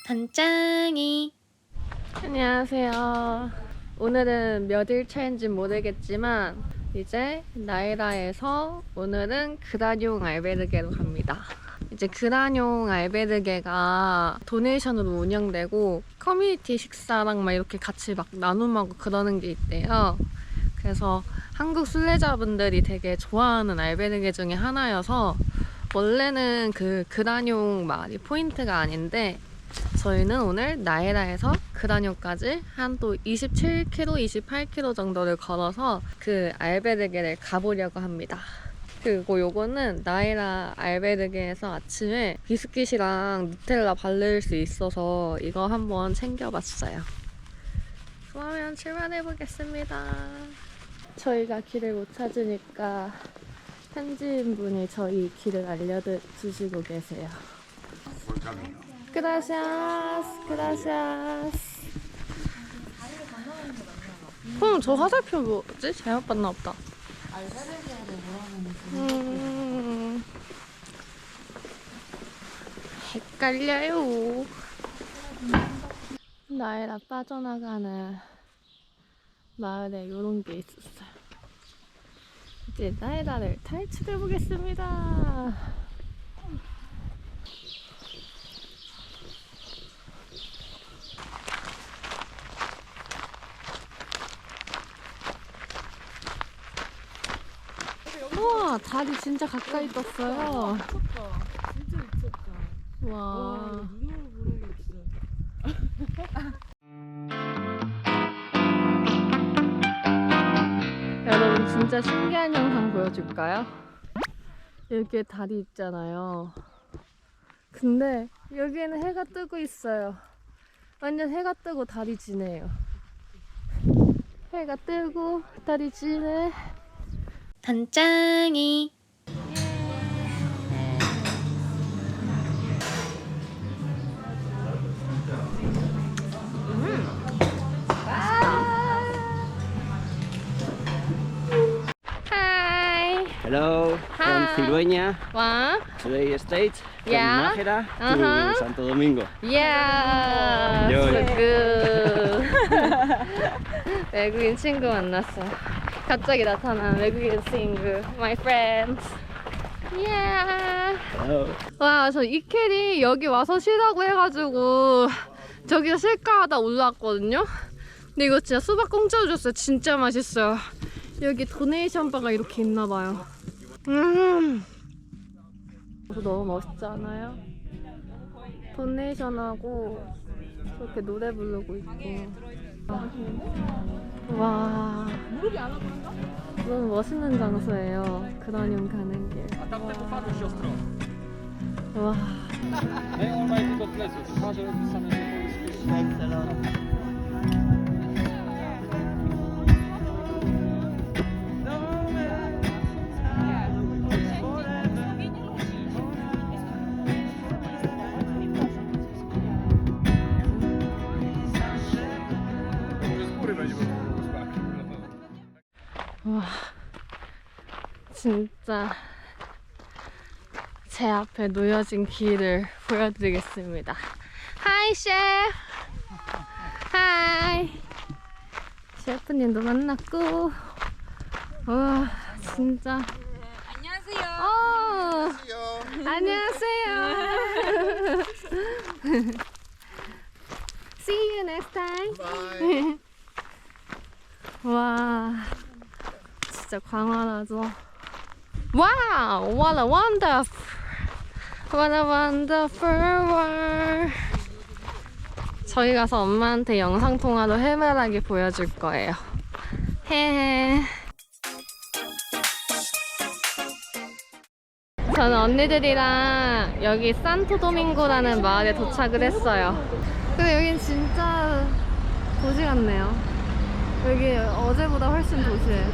단짱이 안녕하세요. 오늘은 몇 일 차인지 모르겠지만 이제 나이라에서 오늘은 그라뇽 알베르게로 갑니다. 이제 그라뇽 알베르게가 도네이션으로 운영되고 커뮤니티 식사랑 막 이렇게 같이 막 나눔하고 그러는 게 있대요. 그래서 한국 순례자분들이 되게 좋아하는 알베르게 중에 하나여서 원래는 그 그라뇽 말이 포인트가 아닌데 저희는 오늘 나에라에서 그라뇽까지 한 또 27km, 28km 정도를 걸어서 그 알베르게를 가보려고 합니다. 그리고 요거는 나에라 알베르게에서 아침에 비스킷이랑 누텔라 바를 수 있어서 이거 한번 챙겨봤어요. 그러면 출발해보겠습니다. 저희가 길을 못 찾으니까 현지인분이 저희 길을 알려주시고 계세요. Gracias, gracias. 그럼 저 화살표 뭐지? 잘못 봤나 보다. 헷갈려요. 나에라 빠져나가는 마을에 이런 게 있었어요. 이제 나에라를 탈출해 보겠습니다. 우와, 달이 진짜 가까이 떴어요. 미쳤다. 진짜 미쳤다. 와. 눈으로 보는 게 진짜. 여러분 진짜 신기한 영상 보여줄까요? 여기에 달이 있잖아요. 근데 여기에는 해가 뜨고 있어요. 완전 해가 뜨고 달이 지네요. 해가 뜨고 달이 지네. 단짱이 Hi. Hello, from Hi. Cirueña. Wow. Today stage from Yeah. Nájera Uh-huh. to Santo Domingo. Yeah. Yo. So good. 외국인 친구 만났어. 갑자기 나타난 외국인 친구. My friends. Yeah. Hello. 와, 저 이켈이 여기 와서 쉬라고 해가지고 저기서 쉴까 하다 올라왔거든요. 근데 이거 진짜 수박 공짜로 줬어요. 진짜 맛있어요. 여기 도네이션 바가 이렇게 있나봐요. 너무 멋있지 않아요? 도네이션하고 저렇게 노래 부르고 있고. 와, 너무 멋있는 장소예요. 그라뇽 가는 길. 와. 와, 진짜 제 앞에 놓여진 길을 보여드리겠습니다. 하이 셰프. 하이. 셰프님도 만났고. 와, 진짜. 안녕하세요. 안녕하세요. See you next time. Bye. 와, 진짜 광활하죠. 와우, what a wonderful, what a wonderful world. 저희 가서 엄마한테 영상 통화로 해맑하게 보여줄 거예요. 헤헤. 저는 언니들이랑 여기 산토도밍고라는 마을에 도착을 했어요. 근데 여긴 진짜 도시 같네요. 여기 어제보다 훨씬 도시해.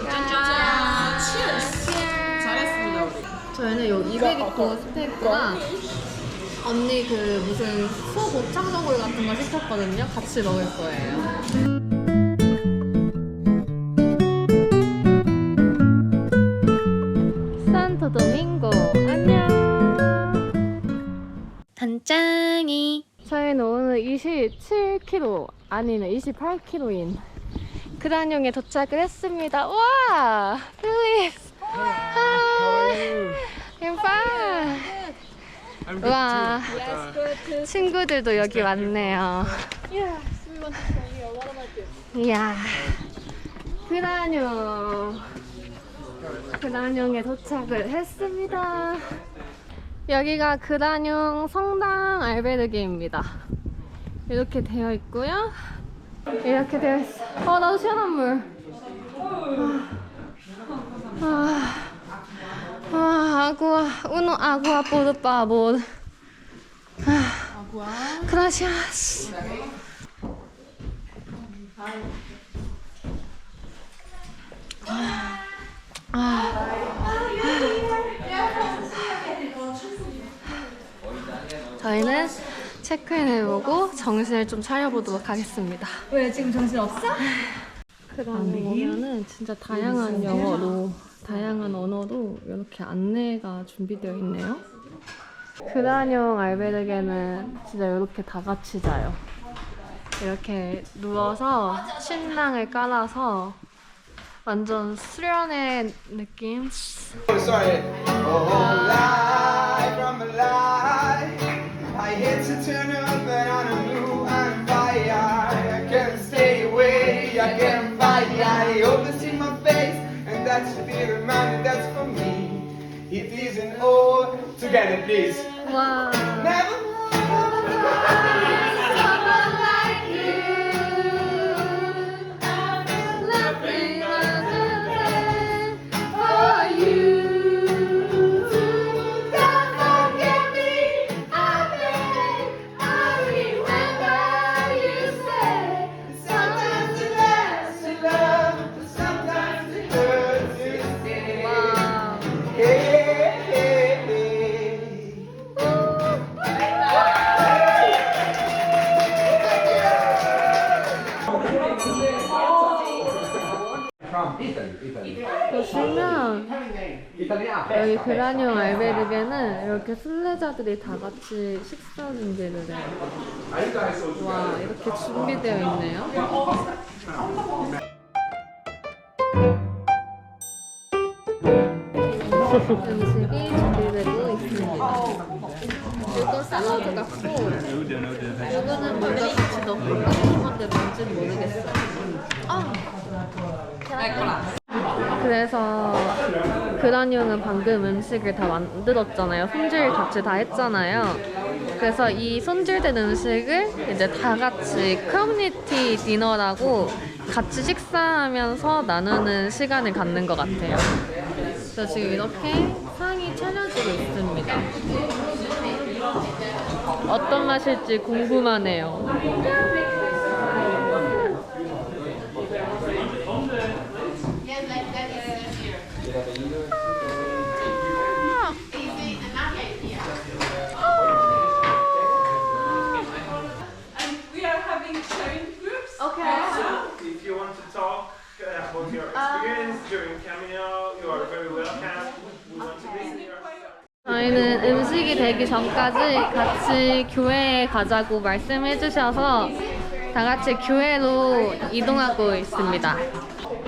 짠! 치얼스! 잘했습니다, 우리. 저희는 요 이베리코 스테이크랑 언니 그 무슨 소 곱창 전골 같은 거 시켰거든요. 같이 먹을 거예요. 산토도밍고 안녕. 단짱이. 저희는 오늘 27km 아니네 28km인 그란용에 도착을 했습니다. 와, 플리즈. Hi. I'm fine. 와, 친구들도 여기 왔네요. 이야, 그란용에 도착을 했습니다. 여기가 그란용 성당 알베르게입니다. 이렇게 되어 있고요. 이렇게 되어 있어. 나도 시원한 물. 아구아, uno agua por favor. Gracias. 저희는 체크인해보고 정신을 좀 차려보도록 하겠습니다. 왜 지금 정신 없어? 그다음에 오면은 진짜 다양한 영어로, 다양한 언어로 이렇게 안내가 준비되어 있네요. 그란용 알베르게는 진짜 이렇게 다 같이 자요. 이렇게 누워서 침낭을 깔아서 완전 수련의 느낌. Sorry. Oh, life from a lie. I hate to turn up, but I don't know I'm fire. I can't stay away, I can't fight. I hope to see my face, and that should be the reminder that's for me. It isn't all together, please. 와. Never. Sometimes it lasts in love, but sometimes it hurts instead. Hey, hey, hey. 보시면 여기 그란용 알베르게는 이렇게 순례자들이 다 같이 식사 준비를 해요. 와, 이렇게 준비되어 있네요. 음식이 준비되고 있습니다. 이거 샐러드 같고 이거는 뭔가 같이 넣고 싶은 건데 뭔지는 모르겠어요. 그래서 그란용은 방금 음식을 다 만들었잖아요. 손질 같이 다 했잖아요. 그래서 이 손질된 음식을 이제 다 같이 커뮤니티 디너라고 같이 식사하면서 나누는 시간을 갖는 것 같아요. 그래서 지금 이렇게 상이 차려지고 있습니다. 어떤 맛일지 궁금하네요. We are having sharing groups. If you want to talk about your experience during Camino, you are very welcome. We want to listen to your 저희는 음식이 되기 전까지 같이 교회에 가자고 말씀해 주셔서 다 같이 교회로 이동하고 있습니다.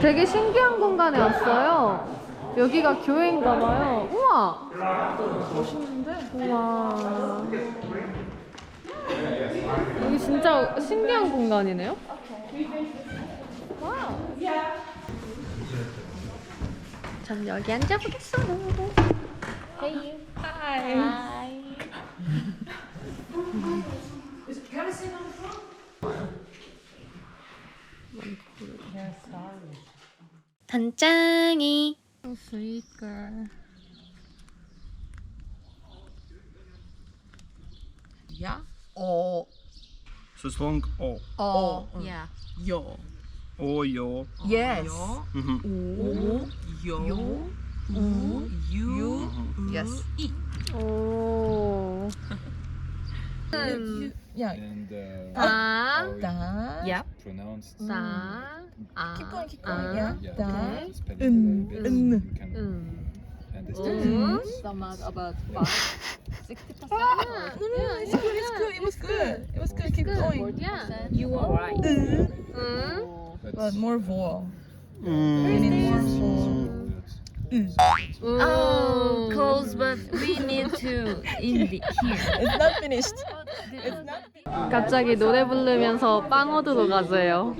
되게 신기한 공간에 왔어요. 여기가 교회인가 봐요. 우와! 멋있는데? 우와. 여기 진짜 신기한 공간이네요. 와우. 전 여기 앉아보겠습니다. Hey. Hi. 단짱이. Sweet girl. Yeah. Or So it's long O. yeah. Yo. O, yo. Yes. Mhm. O yo U. Yes. E. 오. Yeah. And 다. how Da. Yep. it's pronounced. 다. 아. Keep going. 아. Yeah. Yeah, Da. okay. Spell it a little bit. You can understand. Some about 60%. No, it's good. It's good. It was good. It was good. Keep going. Yeah. You are right. 응. But more vowel. We need more vowel. 오. Close, but we need to in the here. It's not finished. It's not. 갑자기 노래 부르면서 빵 얻으러 가세요.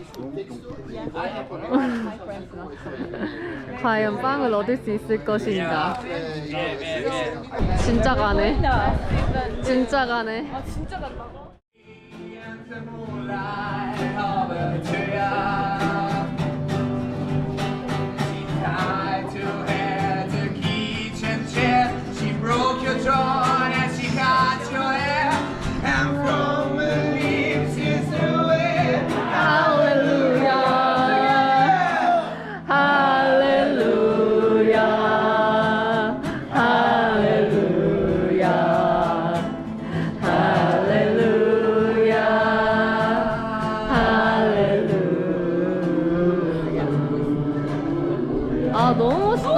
과연 빵을 얻을 수 있을 것인가? 진짜 가네. 진짜 가네. Tied to her the kitchen chair. She broke your jaw and she got your hair. And from her lips is the way. 할렐루야. 할렐루야. 할렐루야. 할렐루야. 할렐루야. 아, 너무 멋있다.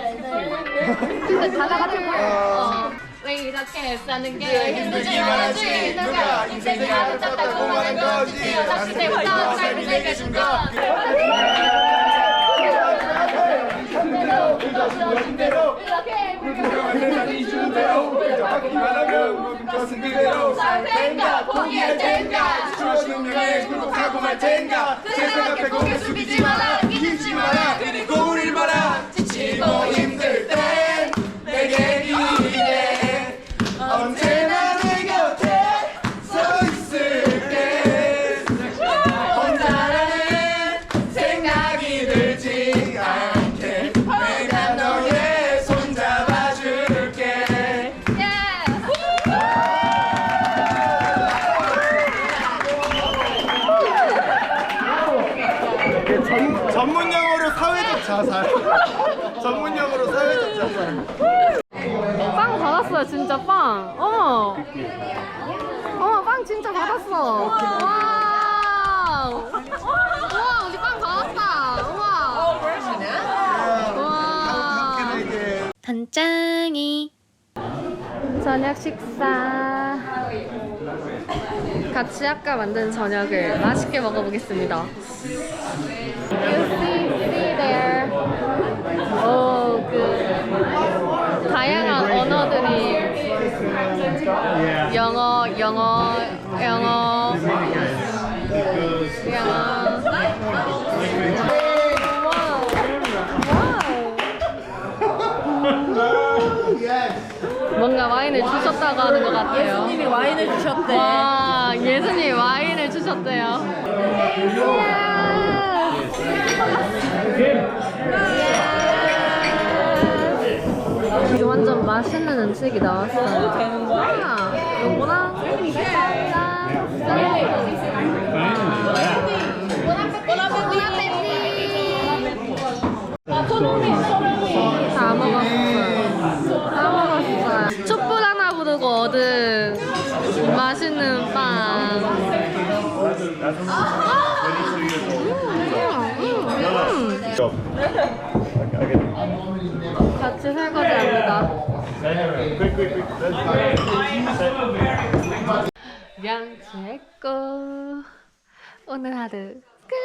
근데 다 나가지고 왜 이렇게 사는 게 힘들지 말아지 누가 인생이 아름답다고 말한 거지 태어났을 때부터 삶이 내게 준 거 살 텐가 포기할 텐가 주어진 명예 굴복하고 말 텐가 세상 앞에 고개 숙이지 마라 이기지 마라 그리고 우릴 봐라 지치고 힘들 땐 내게 기대 언제나 내 곁에 서 있을게 혼자라는 생각이 들지 않게 내가 너의 손 잡아줄게 전문 용어로 사회적 자살. 전문 용어로 사회적 자살. 빵 받았어요 진짜 빵. 어머 빵 진짜 받았어. 와우. 우와 우리 빵 받았다. 우와. 우와. 단짱이 저녁 식사 같이 아까 만든 저녁을 맛있게 먹어보겠습니다. You see there. 오, 그 다양한 언어들이 영어. 뭔가 와인을 주셨다고 하는 것 같아요. 예수님이 와인을 주셨대. 와, 예수님이 와인을 주셨대요. 이게 완전 맛있는 음식이 나왔어요. 되는 거야? 요거랑 다 먹었어요. 촛불 하나 부르고 얻은 맛있는 빵. 같이 설거지합니다. 명치했고 오늘 하루 끝.